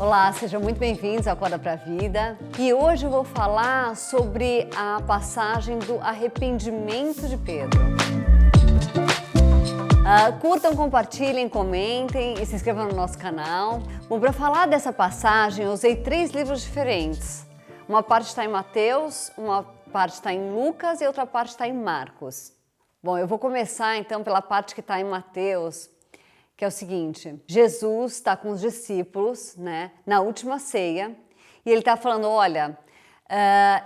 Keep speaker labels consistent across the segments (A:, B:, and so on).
A: Olá, sejam muito bem-vindos ao Acorda pra Vida. E hoje eu vou falar sobre a passagem do arrependimento de Pedro. Curtam, compartilhem, comentem e se inscrevam no nosso canal. Bom, para falar dessa passagem eu usei 3 livros diferentes. Uma parte está em Mateus, uma parte está em Lucas e outra parte está em Marcos. Bom, eu vou começar então pela parte que está em Mateus, que é o seguinte: Jesus está com os discípulos, na última ceia, e ele está falando, olha,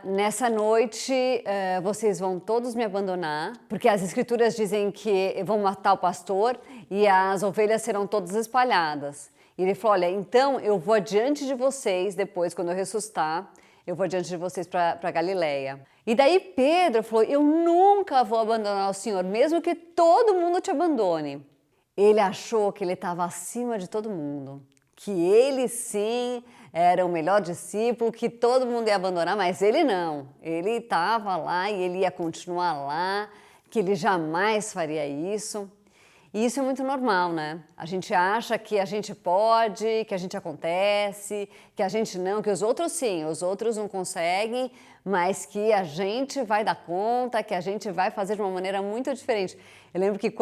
A: nessa noite vocês vão todos me abandonar, porque as escrituras dizem que vão matar o pastor e as ovelhas serão todas espalhadas. E ele falou, olha, então eu vou adiante de vocês, depois quando eu ressuscitar, eu vou adiante de vocês para Galileia. E daí Pedro falou, eu nunca vou abandonar o Senhor, mesmo que todo mundo te abandone. Ele achou que ele estava acima de todo mundo, que ele sim era o melhor discípulo, que todo mundo ia abandonar, mas ele não. Ele estava lá e ele ia continuar lá, que ele jamais faria isso. E isso é muito normal, né? A gente acha que a gente pode, que a gente acontece, que a gente não, que os outros sim, os outros não conseguem, mas que a gente vai dar conta, que a gente vai fazer de uma maneira muito diferente. Eu lembro que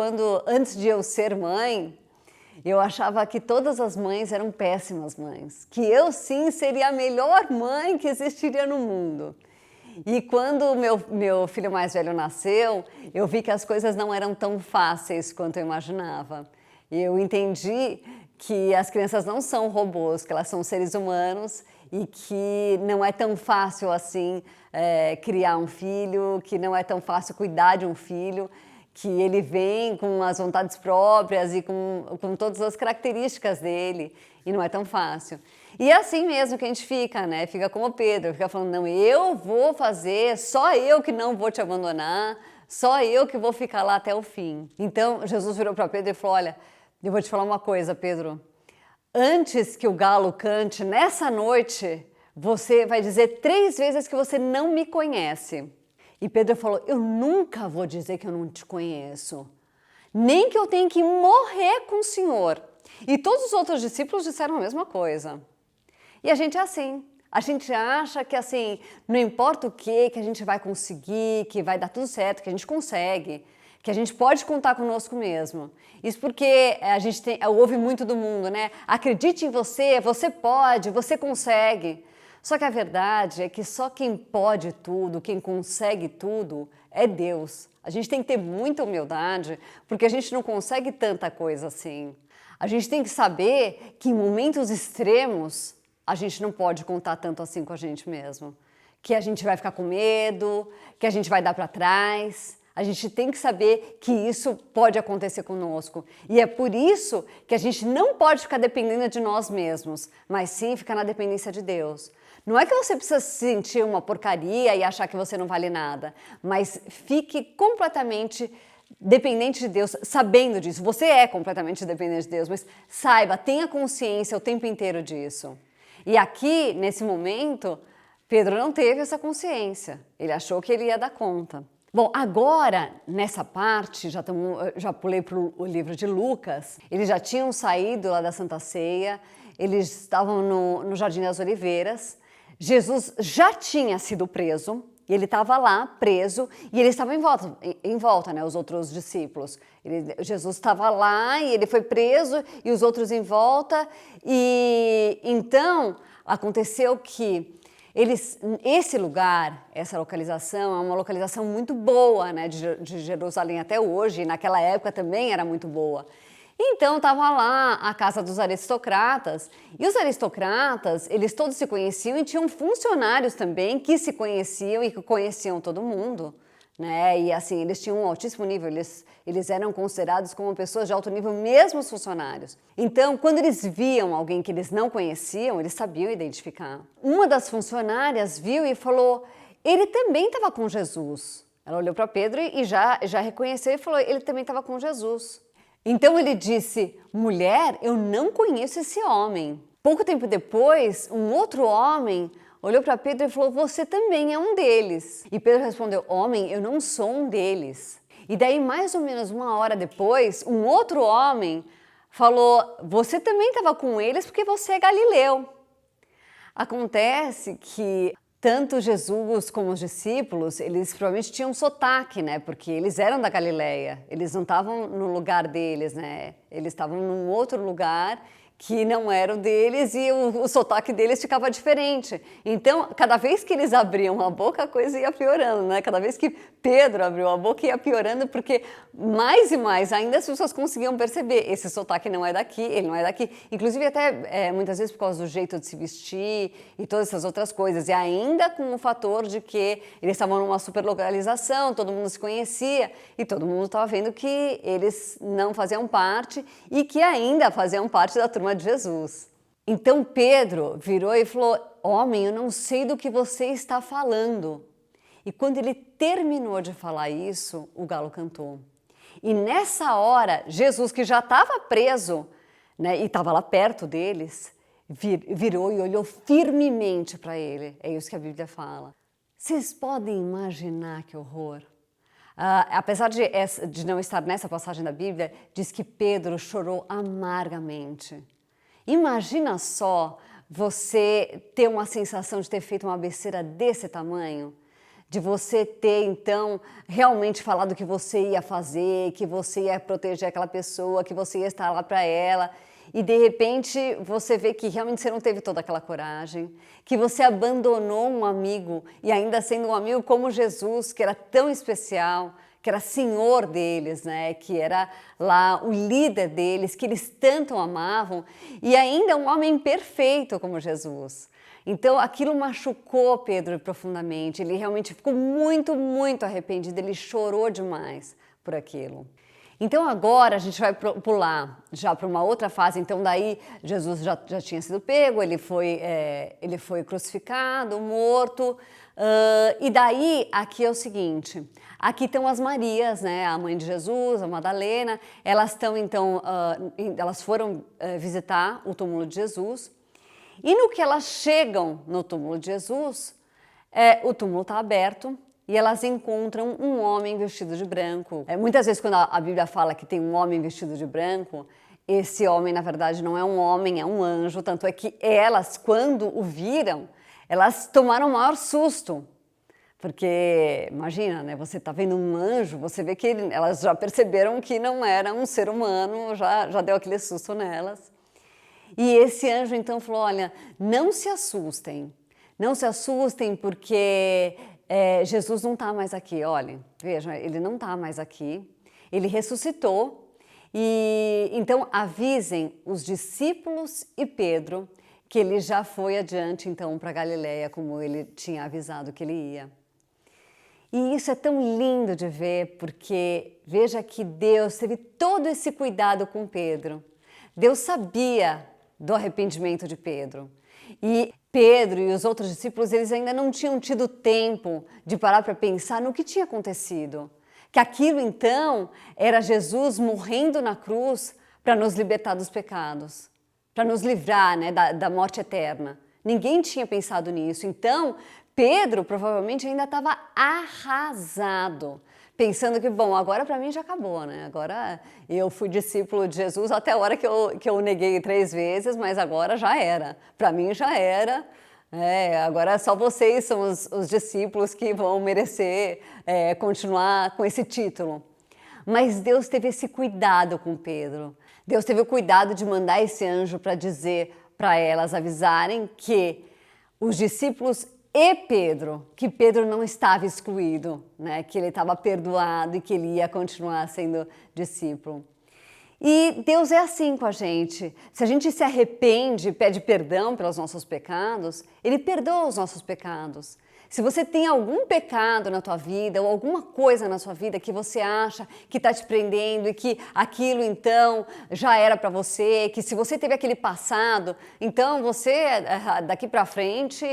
A: antes de eu ser mãe, eu achava que todas as mães eram péssimas mães, que eu sim seria a melhor mãe que existiria no mundo. E quando meu filho mais velho nasceu, eu vi que as coisas não eram tão fáceis quanto eu imaginava. E eu entendi que as crianças não são robôs, que elas são seres humanos e que não é tão fácil assim criar um filho, que não é tão fácil cuidar de um filho, que ele vem com as vontades próprias e com todas as características dele, e não é tão fácil. E é assim mesmo que a gente fica, né? Fica como Pedro, fica falando, não, eu vou fazer, só eu que não vou te abandonar, só eu que vou ficar lá até o fim. Então, Jesus virou para Pedro e falou, olha, eu vou te falar uma coisa, Pedro, antes que o galo cante, nessa noite, você vai dizer 3 vezes que você não me conhece. E Pedro falou, eu nunca vou dizer que eu não te conheço, nem que eu tenha que morrer com o Senhor. E todos os outros discípulos disseram a mesma coisa. E a gente é assim, a gente acha que assim, não importa o que a gente vai conseguir, que vai dar tudo certo, que a gente consegue, que a gente pode contar conosco mesmo. Isso porque a gente ouve muito do mundo, né? Acredite em você, você pode, você consegue. Só que a verdade é que só quem pode tudo, quem consegue tudo, é Deus. A gente tem que ter muita humildade, porque a gente não consegue tanta coisa assim. A gente tem que saber que em momentos extremos, a gente não pode contar tanto assim com a gente mesmo. Que a gente vai ficar com medo, que a gente vai dar para trás. A gente tem que saber que isso pode acontecer conosco. E é por isso que a gente não pode ficar dependendo de nós mesmos, mas sim ficar na dependência de Deus. Não é que você precisa se sentir uma porcaria e achar que você não vale nada, mas fique completamente dependente de Deus, sabendo disso. Você é completamente dependente de Deus, mas saiba, tenha consciência o tempo inteiro disso. E aqui, nesse momento, Pedro não teve essa consciência. Ele achou que ele ia dar conta. Bom, agora, nessa parte, já pulei para o livro de Lucas, eles já tinham saído lá da Santa Ceia, eles estavam no Jardim das Oliveiras, Jesus já tinha sido preso, e ele estava lá, preso, e eles estavam em volta, né, os outros discípulos. Jesus estava lá, e ele foi preso, e os outros em volta, e então aconteceu que esse lugar, essa localização, é uma localização muito boa, né, de Jerusalém até hoje, e naquela época também era muito boa. Então estava lá a casa dos aristocratas, e os aristocratas, eles todos se conheciam e tinham funcionários também que se conheciam e que conheciam todo mundo, né? E assim, eles tinham um altíssimo nível, eles eram considerados como pessoas de alto nível, mesmo os funcionários. Então, quando eles viam alguém que eles não conheciam, eles sabiam identificar. Uma das funcionárias viu e falou, ele também estava com Jesus. Ela olhou para Pedro e já reconheceu e falou, ele também estava com Jesus. Então ele disse, mulher, eu não conheço esse homem. Pouco tempo depois, um outro homem olhou para Pedro e falou, você também é um deles. E Pedro respondeu, homem, eu não sou um deles. E daí, mais ou menos 1 hora depois, um outro homem falou, você também estava com eles porque você é galileu. Acontece que tanto Jesus como os discípulos, eles provavelmente tinham sotaque, né? Porque eles eram da Galileia, eles não estavam no lugar deles, né? Eles estavam num outro lugar que não era o deles e o sotaque deles ficava diferente. Então, cada vez que eles abriam a boca, a coisa ia piorando, né? Cada vez que Pedro abriu a boca, ia piorando, porque mais e mais ainda as pessoas conseguiam perceber, esse sotaque não é daqui, ele não é daqui. Inclusive até muitas vezes por causa do jeito de se vestir e todas essas outras coisas. E ainda com o fator de que eles estavam numa superlocalização, todo mundo se conhecia e todo mundo estava vendo que eles não faziam parte e que ainda faziam parte da turma de Jesus. Então Pedro virou e falou: homem, eu não sei do que você está falando. E quando ele terminou de falar isso, o galo cantou. E nessa hora, Jesus, que já estava preso, né, e estava lá perto deles, virou e olhou firmemente para ele. É isso que a Bíblia fala. Vocês podem imaginar que horror? Apesar de não estar nessa passagem da Bíblia, diz que Pedro chorou amargamente. Imagina só você ter uma sensação de ter feito uma besteira desse tamanho, de você ter, então, realmente falado que você ia fazer, que você ia proteger aquela pessoa, que você ia estar lá para ela, e de repente você vê que realmente você não teve toda aquela coragem, que você abandonou um amigo, e ainda sendo um amigo como Jesus, que era tão especial, que era senhor deles, né? Que era lá o líder deles, que eles tanto amavam, e ainda um homem perfeito como Jesus. Então aquilo machucou Pedro profundamente, ele realmente ficou muito, muito arrependido, ele chorou demais por aquilo. Então agora a gente vai pular já para uma outra fase. Então daí Jesus já tinha sido pego, ele foi crucificado, morto, e daí aqui é o seguinte, aqui estão as Marias, né, a mãe de Jesus, a Madalena, elas estão então, elas foram visitar o túmulo de Jesus, e no que elas chegam no túmulo de Jesus, o túmulo está aberto, e elas encontram um homem vestido de branco. Muitas vezes quando a Bíblia fala que tem um homem vestido de branco, esse homem na verdade não é um homem, é um anjo, tanto é que elas, quando o viram, elas tomaram o maior susto. Porque, imagina, né, você está vendo um anjo, você vê que elas já perceberam que não era um ser humano, já deu aquele susto nelas. E esse anjo então falou: olha, não se assustem porque Jesus não está mais aqui, olhem, vejam, ele não está mais aqui, ele ressuscitou, e então avisem os discípulos e Pedro que ele já foi adiante então para Galileia, como ele tinha avisado que ele ia. E isso é tão lindo de ver, porque veja que Deus teve todo esse cuidado com Pedro. Deus sabia do arrependimento de Pedro. E Pedro e os outros discípulos, eles ainda não tinham tido tempo de parar para pensar no que tinha acontecido. Que aquilo então era Jesus morrendo na cruz para nos libertar dos pecados, para nos livrar, né, da morte eterna. Ninguém tinha pensado nisso. Então, Pedro provavelmente ainda estava arrasado, pensando que, bom, agora para mim já acabou, né? Agora eu fui discípulo de Jesus até a hora que eu o neguei 3 vezes, mas agora já era. Para mim já era. Agora só vocês são os discípulos que vão merecer continuar com esse título. Mas Deus teve esse cuidado com Pedro. Deus teve o cuidado de mandar esse anjo para dizer para elas, avisarem que os discípulos e Pedro, que Pedro não estava excluído, né? Que ele estava perdoado e que ele ia continuar sendo discípulo. E Deus é assim com a gente. Se a gente se arrepende, pede perdão pelos nossos pecados, Ele perdoa os nossos pecados. Se você tem algum pecado na tua vida ou alguma coisa na sua vida que você acha que está te prendendo e que aquilo então já era para você, que se você teve aquele passado, então você daqui para frente,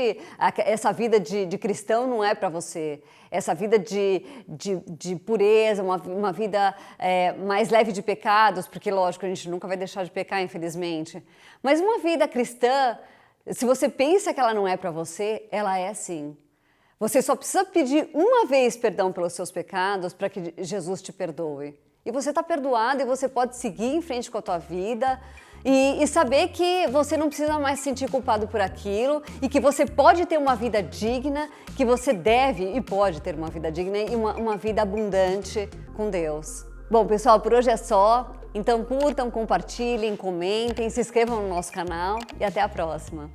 A: essa vida de cristão não é para você. Essa vida de pureza, uma vida mais leve de pecados, porque lógico, a gente nunca vai deixar de pecar, infelizmente. Mas uma vida cristã, se você pensa que ela não é para você, ela é sim. Você só precisa pedir uma vez perdão pelos seus pecados para que Jesus te perdoe. E você está perdoado e você pode seguir em frente com a tua vida E saber que você não precisa mais se sentir culpado por aquilo e que você pode ter uma vida digna, que você deve e pode ter uma vida digna e uma vida abundante com Deus. Bom, pessoal, por hoje é só. Então curtam, compartilhem, comentem, se inscrevam no nosso canal e até a próxima.